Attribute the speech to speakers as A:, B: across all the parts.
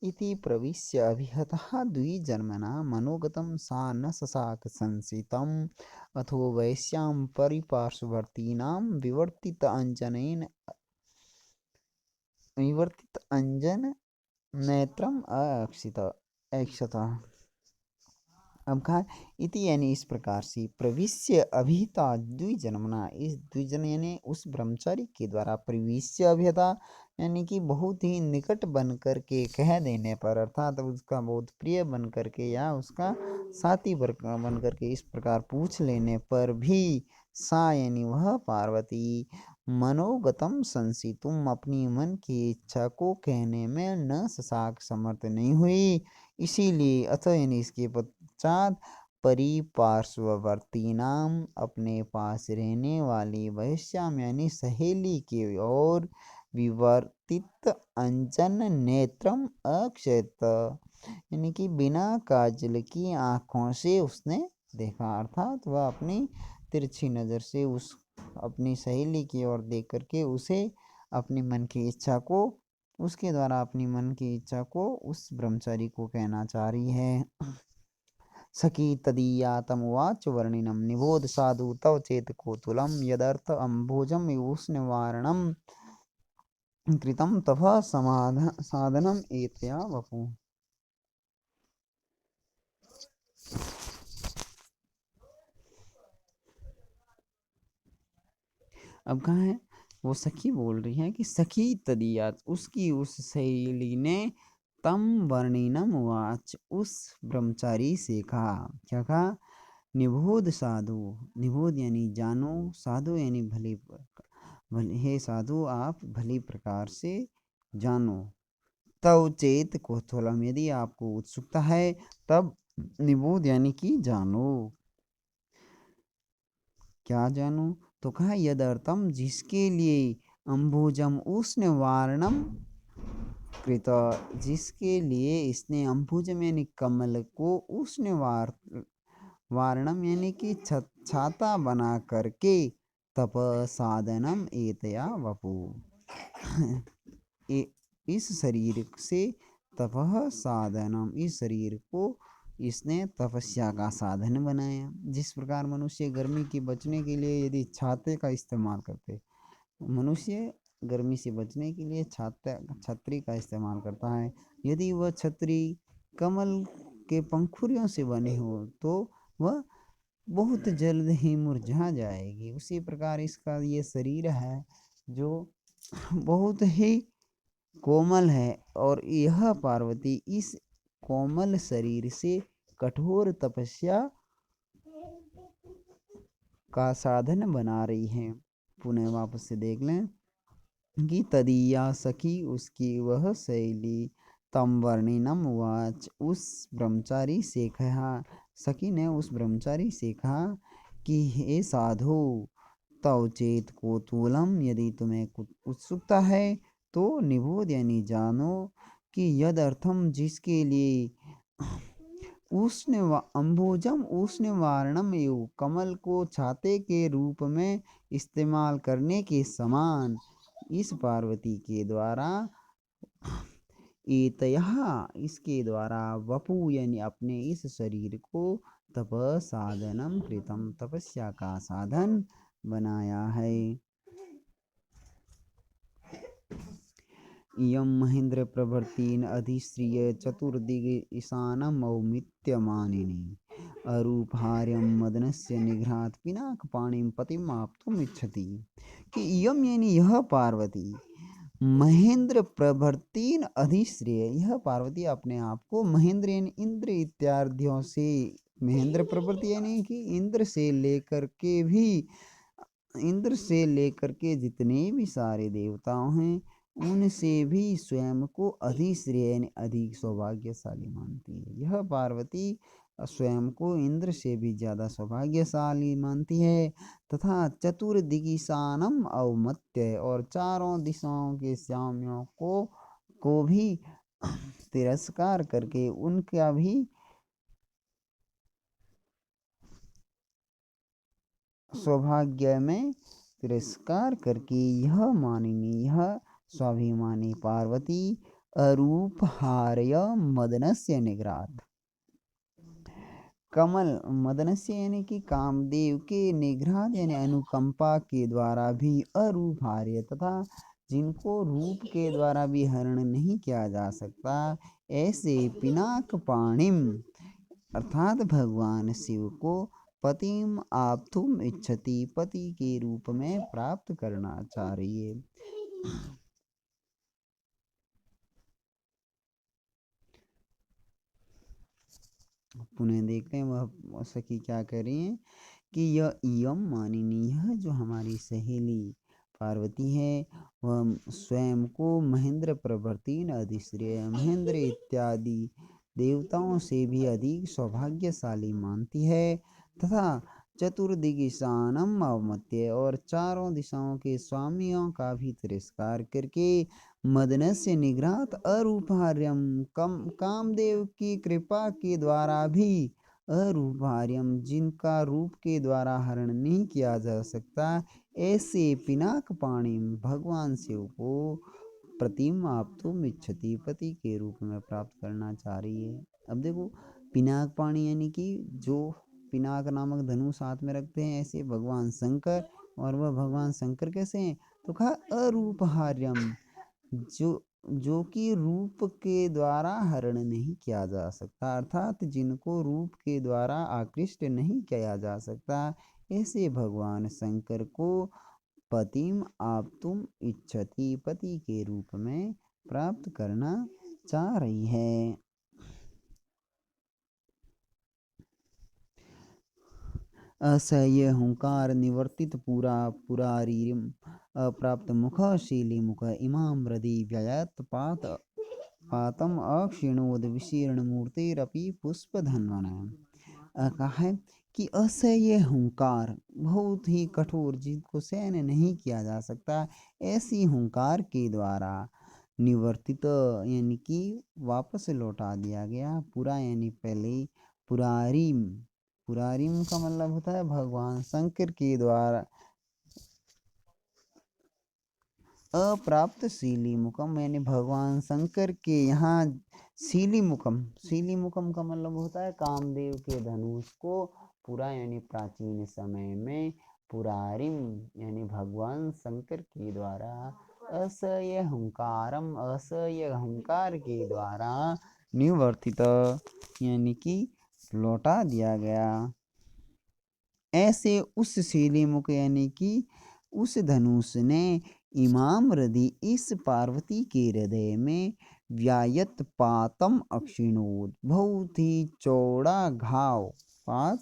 A: इति प्रविश्य अभिहतः द्विजन्मना मनोगतं सा न ससाक संसितम् अथो वैश्यां परिपार्श्ववर्तीनां विवर्तित अंजन नेत्रम अक्षत। अब कहा इति यानी इस प्रकार से प्रविश्य अभिहिता द्विजन्मना, इस द्विजन यानी उस ब्रह्मचारी के द्वारा प्रविश्य अभिहिता यानी कि बहुत ही निकट बन करके कह देने पर, अर्थात उसका बहुत प्रिय बन करके या उसका साथी बन करके इस प्रकार पूछ लेने पर भी सा यानी वह पार्वती मनोगतम संसितुम अपनी मन की इच्छा को कहने में न ससाक समर्थ नहीं हुई। इसीलिए अथ यानी इसके पश्चात परिपार्श्ववर्तीनाम अपने पास रहने वाली वैश्याम यानी सहेली की ओर विवर्तित अंजन नेत्रम अक्षत यानी कि बिना काजल की आंखों से उसने देखा, अर्थात वह अपनी तिरछी नज़र से उस अपनी सहेली की ओर देख करके उसे अपनी मन की इच्छा को उसके द्वारा अपनी मन की इच्छा को उस ब्रह्मचारी को कहना चाह रही है। सखी तदीया तमुवाच वर्णिनम निबोध साधु तव चेत कोतुलम यदर्थ अम्भोजम उष्णवारणम कृतम तप साधनम एतया वपु। अब कहाँ है वो सखी बोल रही है कि सखी तदीया उसकी उस सहेली ने तम वर्णिनम वाच उस ब्रह्मचारी से कहा, क्या कहा, निबोध साधु, निबोध यानी जानो, साधु यानी भले हे साधु आप भली प्रकार से जानो, तव चेत कौतूहलम यदि आपको उत्सुकता है तब निबोध यानी कि जानो, क्या जानो, तो कहा यदर्थम जिसके लिए अंबुजम उष्ण वारणम कृत, जिसके लिए इसने अंबुजम यानी कमल को उष्ण वारणम यानी कि छाता बना करके तप साधनम एतया वपु इस शरीर से तपह साधनम इस शरीर को इसने तपस्या का साधन बनाया। जिस प्रकार मनुष्य गर्मी के बचने के लिए यदि छाते का इस्तेमाल करते, मनुष्य गर्मी से बचने के लिए छतरी का इस्तेमाल करता है, यदि वह छतरी कमल के पंखुड़ियों से बने हो तो वह बहुत जल्द ही मुरझा जाएगी। उसी प्रकार इसका ये शरीर है जो बहुत ही कोमल है और यह पार्वती इस कोमल शरीर से कठोर तपस्या का साधन बना रही है। पुनः वापस से देख लें कि तदीया सखी उसकी वह शैली तम वर्णिनम वाच उस ब्रह्मचारी से कहा, सखी ने उस ब्रह्मचारी से कहा कि हे साधु तव चेत कोतूलम यदि तुम्हें कुछ उत्सुकता है तो निबोध यानी जानो कि यद अर्थम जिसके लिए उष्ण अंबुजम उष्ण वारणम एवं कमल को छाते के रूप में इस्तेमाल करने के समान इस पार्वती के द्वारा एतयः इसके द्वारा वपु यानी अपने इस शरीर को तप साधनम कृतम तपस्या का साधन बनाया है। इयं महेंद्र प्रभृतीन अधिश्रिय चतुर्दिग ईशानम औमित्यमानिनी अरूपहार्यम मदनस्य निघ्रात पिनाक पाणिम पतिम आप्तुम इच्छति। कि इयम यानी यह पार्वती महेंद्र प्रभृतीन अधिश्रेय, यह पार्वती अपने आप को महेंद्र यानी इंद्र इत्यादियों से, महेंद्र प्रभृति यानी कि इंद्र से लेकर के जितने भी सारे देवताओं हैं उनसे भी स्वयं को अधिश्रेय यानी अधिक सौभाग्यशाली मानती है। यह पार्वती स्वयं को इंद्र से भी ज़्यादा सौभाग्यशाली मानती है तथा चतुर्दिगिशानम अवमत्य और चारों दिशाओं के स्वामियों को भी तिरस्कार करके उनका भी सौभाग्य में तिरस्कार करके यह मानिनी, यह स्वाभिमानी पार्वती अरूपहार्य मदनस्य निग्रहात्। कमल मदनस्य यानी कि कामदेव के निग्रह यानी अनुकंपा के द्वारा भी अरूपहार्य तथा जिनको रूप के द्वारा भी हरण नहीं किया जा सकता, ऐसे पिनाक पाणिम अर्थात भगवान शिव को पतिम आप्तुम इच्छति, पति के रूप में प्राप्त करना चाह रही है। पुनः देखते हैं वह सखी क्या कह रही हैं कि यह इयम मानिनी, यह जो हमारी सहेली पार्वती है वह स्वयं को महेंद्र प्रवर्तीन अधिश्रेय, महेंद्र इत्यादि देवताओं से भी अधिक सौभाग्यशाली मानती है तथा चतुर्दिशानम अवमत्य, और चारों दिशाओं के स्वामियों का भी तिरस्कार करके मदनस्य निग्रहात अरूपहार्यम कामदेव की कृपा के द्वारा भी अरूपहार्यम जिनका रूप के द्वारा हरण नहीं किया जा सकता, ऐसे पिनाक पाणी भगवान शिव को प्रतिम आपतुम इच्छति, पति के रूप में प्राप्त करना चाह रही है। अब देखो पिनाक पाणी यानी कि जो पिनाक नामक धनुष हाथ में रखते हैं, ऐसे भगवान शंकर, और वह भगवान शंकर कैसे हैं तो कहा अरूपहार्यम, जो कि रूप के द्वारा हरण नहीं किया जा सकता, अर्थात जिनको रूप के द्वारा आकृष्ट नहीं किया जा सकता, ऐसे भगवान शंकर को पतिम आप्तुम इच्छति, पति के रूप में प्राप्त करना चाह रही है। असह्य हुंकार निवर्तित पुरारीम अप्राप्त मुख शीली मुख इमाम हृदि व्ययत पातम अक्षिणोद विशीर्ण मूर्तिरपि पुष्पधन्वन। कहा है कि असह्य हुंकार बहुत ही कठोर, जिसको सहन नहीं किया जा सकता, ऐसी हुंकार के द्वारा निवर्तित यानी कि वापस लौटा दिया गया, पुरा यानी पहले, पुरारिम, पुरारिम का मतलब होता है भगवान शंकर के द्वारा अप्राप्त शीली मुखम, यानी भगवान शंकर के यहाँ शीली मुखम, शीली मुखम का मतलब होता है कामदेव के धनुष को पूरा यानी प्राचीन समय में पुरारिम यानी भगवान शंकर के द्वारा असह्य हुंकारम, असह्य हुंकार के द्वारा निवर्तित यानी कि लौटा दिया गया। ऐसे उस शीली मुख यानी कि उस धनुष ने इमाम हृदय इस पार्वती के हृदय में व्यायत पातम अक्षिणोद, बहुत ही चौड़ा घाव, पात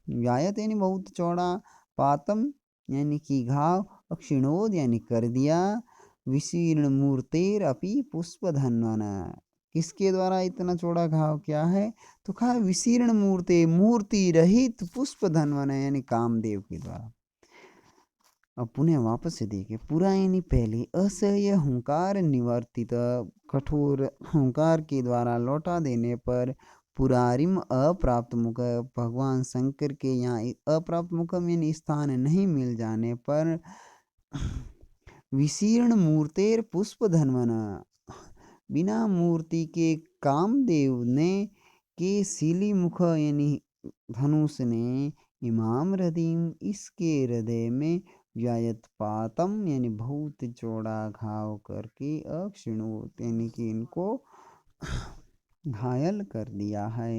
A: व्यायत यानी बहुत चौड़ा, पातम यानी कि घाव, अक्षिणोद यानी कर दिया, विशीर्ण मूर्तेर अपि पुष्पधन्वन, किसके द्वारा इतना चौड़ा घाव क्या है तो कहा विशीर्ण मूर्ति, मूर्ति रहित पुष्पधन्वन यानी कामदेव के द्वारा। अब पुनः वापस से देखे पूरा यानी पहले असह्य हुंकार निवर्तित, कठोर हुंकार के द्वारा लौटा देने पर पुरारिम अप्राप्त मुख, भगवान शंकर के यहाँ अप्राप्त मुखम यानी स्थान नहीं मिल जाने पर विशीर्ण मूर्तेर पुष्पधन्वन, बिना मूर्ति के कामदेव ने के शीली मुख यानी धनुष ने इमाम हृदय इसके हृदय में व्यायत पातम यानी बहुत चौड़ा घाव करके अक्षिणोत यानी कि इनको घायल कर दिया है।